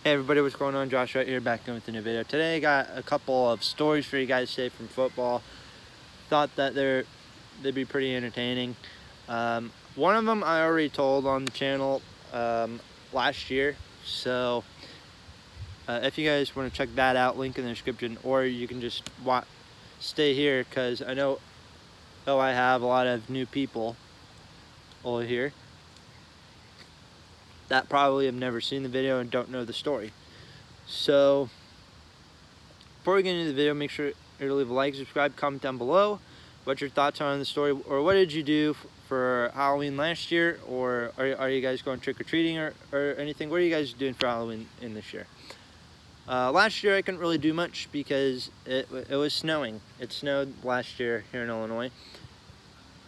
Hey everybody, what's going on? Josh right here, back in with a new video. Today I got a couple of stories for you guys today from football. Thought that they'd be pretty entertaining. One of them I already told on the channel last year, so if you guys want to check that out, link in the description, or you can just stay here because I know I have a lot of new people over here that probably have never seen the video and don't know the story. So before we get into the video, make sure to leave a like, subscribe, comment down below what your thoughts are on the story, or what did you do for Halloween last year, or are you guys going trick-or-treating or anything? What are you guys doing for Halloween in this year? Last year I couldn't really do much because it was snowing. It snowed last year here in Illinois.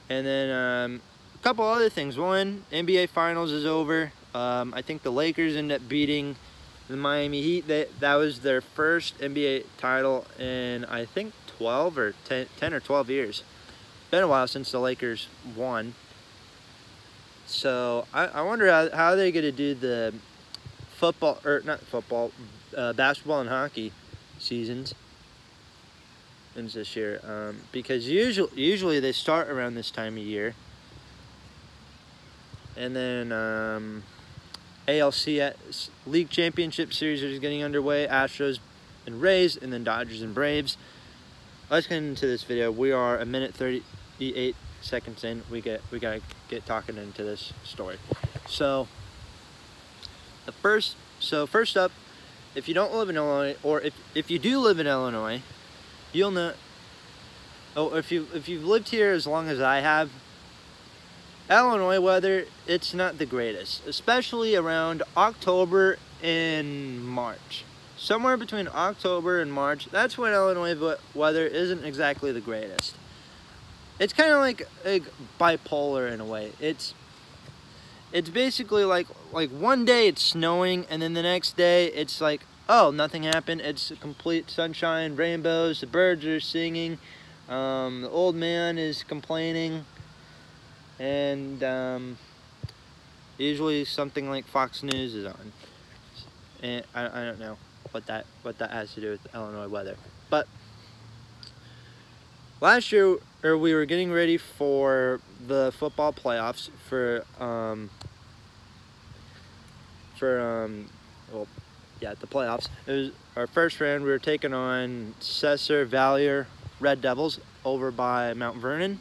And then a couple other things. One, NBA Finals is over. I think the Lakers ended up beating the Miami Heat. That was their first NBA title in, I think, 10 or 12 years. Been a while since the Lakers won. So I wonder how they're going to do the football, or not football, basketball and hockey seasons this year. Because usually they start around this time of year. And then ALCS League Championship Series is getting underway. Astros and Rays, and then Dodgers and Braves. Let's get into this video. We are a minute 38 seconds in. We gotta get talking into this story. So first up, if you don't live in Illinois, or if you do live in Illinois, you'll know. Oh, if you've lived here as long as I have, Illinois weather, it's not the greatest, especially around October and March. Somewhere between October and March, that's when Illinois weather isn't exactly the greatest. It's kind of like bipolar in a way. It's basically like one day it's snowing, and then the next day it's like, oh, nothing happened. It's complete sunshine, rainbows, the birds are singing, the old man is complaining. And usually something like Fox News is on, and I don't know what that has to do with Illinois weather. But last year, we were getting ready for the football playoffs for the playoffs. It was our first round. We were taking on Cesar Valier Red Devils over by Mount Vernon.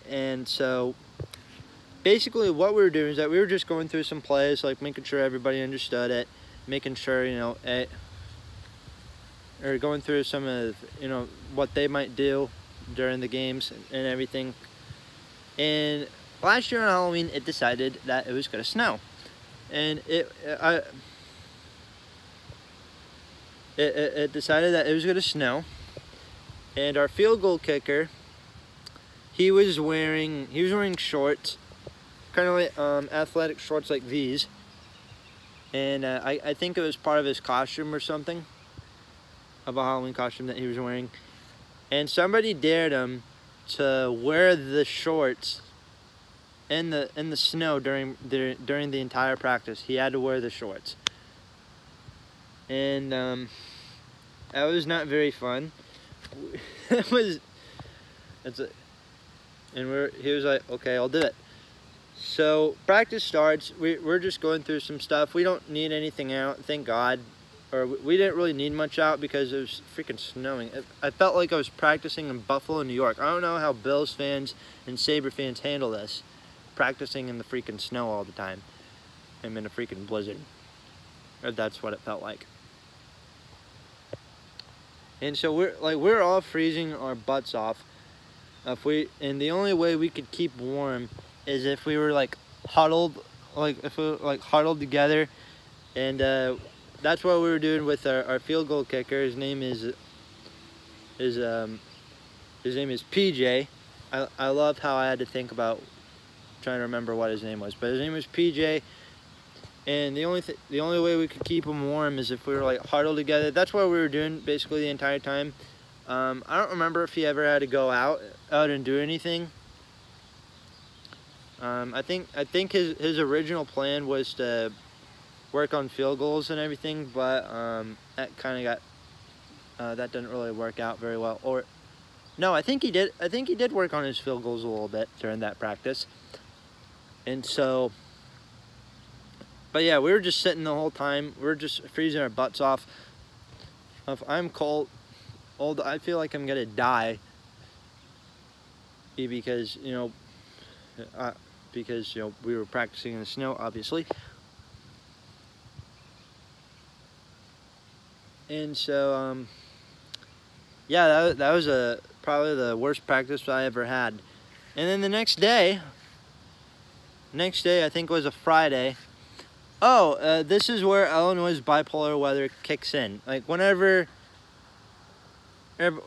And so basically what we were doing is that we were just going through some plays, like making sure everybody understood it, making sure, or going through some of, what they might do during the games and everything. And last year on Halloween, it decided that it was going to snow. And it decided that it was going to snow. And our field goal kicker, he was wearing shorts, kind of like athletic shorts like these, and I think it was part of his costume or something, of a Halloween costume that he was wearing. And somebody dared him to wear the shorts in the snow during the entire practice. He had to wear the shorts, and that was not very fun. And he was like, okay, I'll do it. So practice starts. We're just going through some stuff. We don't need anything out, thank God. Or we didn't really need much out because it was freaking snowing. I felt like I was practicing in Buffalo, New York. I don't know how Bills fans and Sabre fans handle this, practicing in the freaking snow all the time. I'm in a freaking blizzard. Or that's what it felt like. And so we're all freezing our butts off. And the only way we could keep warm is if we were huddled together. And that's what we were doing with our field goal kicker. His name is PJ. I love how I had to think about trying to remember what his name was, but his name was PJ. And the only way we could keep him warm is if we were huddled together. That's what we were doing basically the entire time. I don't remember if he ever had to go out and do anything. I think his original plan was to work on field goals and everything, but that kind of got that didn't really work out very well. Or no, I think he did. I think he did work on his field goals a little bit during that practice. And so, but yeah, we were just sitting the whole time. We were just freezing our butts off. I'm cold, I feel like I'm gonna die. Because you know, we were practicing in the snow, obviously. And so, yeah, that was probably the worst practice I ever had. And then the next day, I think it was a Friday. Oh, this is where Illinois' bipolar weather kicks in. Like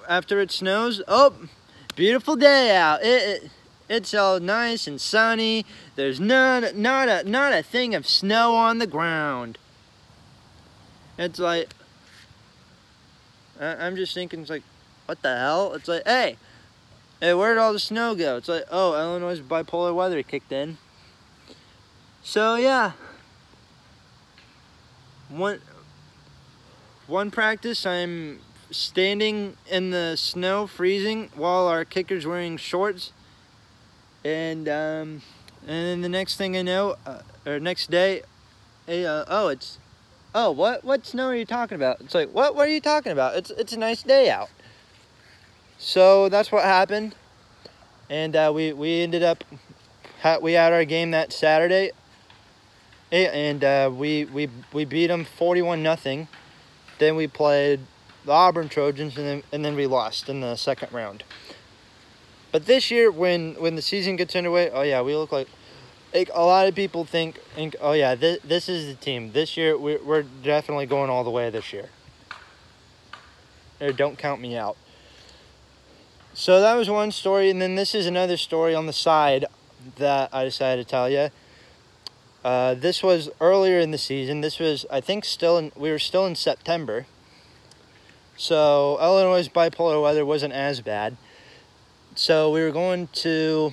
after it snows, oh, beautiful day out. It's all nice and sunny. There's not a thing of snow on the ground. It's like, I'm just thinking, it's like, what the hell? It's like, hey, where'd all the snow go? It's like, oh, Illinois' bipolar weather kicked in. So yeah, one practice, I'm standing in the snow, freezing, while our kicker's wearing shorts. And then the next thing I know, or next day, what snow are you talking about? It's like, what are you talking about? It's a nice day out. So that's what happened. And we ended up, we had our game that Saturday. And we beat them 41-0. Then we played the Auburn Trojans, and then we lost in the second round. But this year, when the season gets underway, oh yeah, we look like a lot of people think, oh yeah, this is the team. This year, we're definitely going all the way this year. Don't count me out. So that was one story, and then this is another story on the side that I decided to tell you. This was earlier in the season. This was, I think, we were still in September. So Illinois' bipolar weather wasn't as bad. So we were going to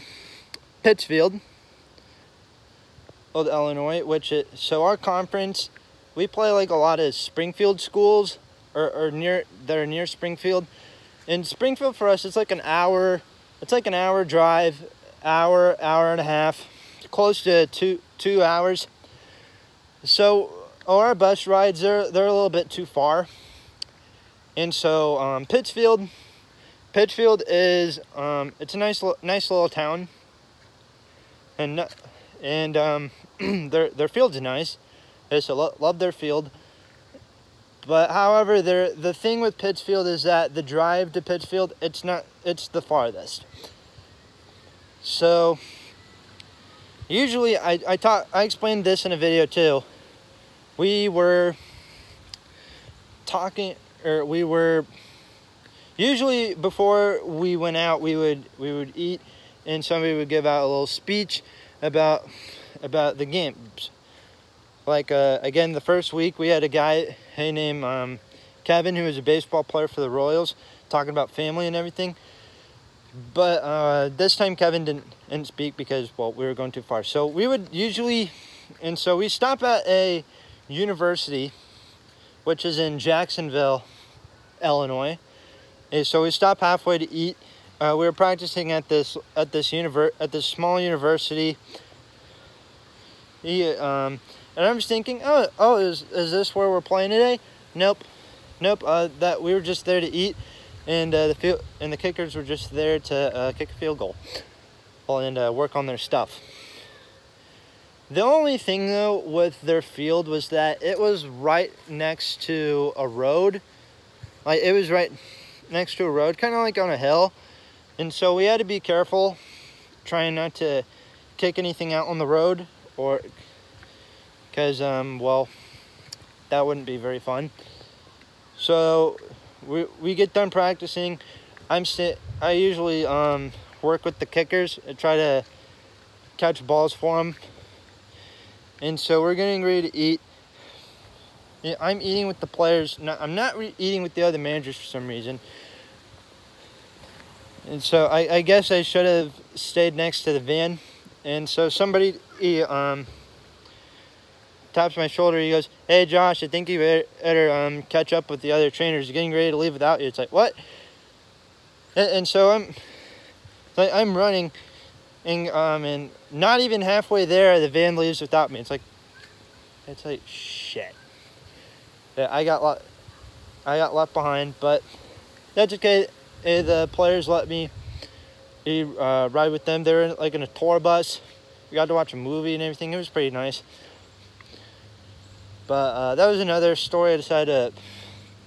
Pittsfield, Old Illinois, so our conference, we play like a lot of Springfield schools that are near Springfield. In Springfield for us, it's like an hour drive, hour and a half, close to two hours. So our bus rides, they're a little bit too far. And so Pittsfield is it's a nice little town, and their field's nice. I just love their field. But however, the thing with Pittsfield is that the drive to Pittsfield, it's the farthest. So usually I explained this in a video too. We were talking, or we were usually before we went out, we would eat, and somebody would give out a little speech about the games. Like again, the first week we had a guy named Kevin, who was a baseball player for the Royals, talking about family and everything. But this time Kevin didn't speak because, well, we were going too far. So we would usually, and so we stop at a university, which is in Jacksonville, Illinois. And so we stopped halfway to eat. We were practicing at this small university. And I'm just thinking, is this where we're playing today? Nope. That we were just there to eat, and the kickers were just there to kick a field goal, and work on their stuff. The only thing though with their field was that it was right next to a road. Like, it was right next to a road, kind of like on a hill, and so we had to be careful, trying not to kick anything out on the road, or because well, that wouldn't be very fun. So we get done practicing. I usually work with the kickers and try to catch balls for them. And so we're getting ready to eat. Yeah, I'm eating with the players. I'm not eating with the other managers for some reason. And so I guess I should have stayed next to the van. And so somebody taps my shoulder. He goes, "Hey Josh, I think you better catch up with the other trainers. You're getting ready to leave without you." It's like, what? And so I'm running, and not even halfway there, the van leaves without me. It's like shit. Yeah, I got left behind, but that's okay. The players let me ride with them. They were in a tour bus. We got to watch a movie and everything. It was pretty nice. But that was another story that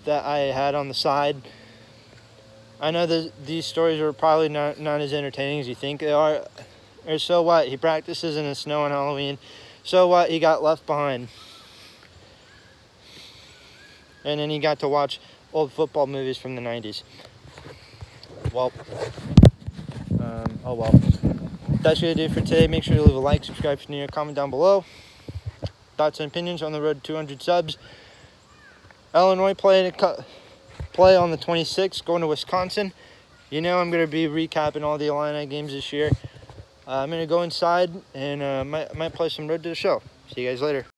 I had on the side. I know these stories are probably not as entertaining as you think they are. Or so what? He practices in the snow on Halloween. So what? He got left behind. And then he got to watch old football movies from the 90s. Well, oh well. That's going to do it for today. Make sure to leave a like, subscribe if you're new, comment down below. Thoughts and opinions on the road to 200 subs. Illinois play on the 26th, going to Wisconsin. You know I'm going to be recapping all the Illini games this year. I'm going to go inside and might play some Road to the Show. See you guys later.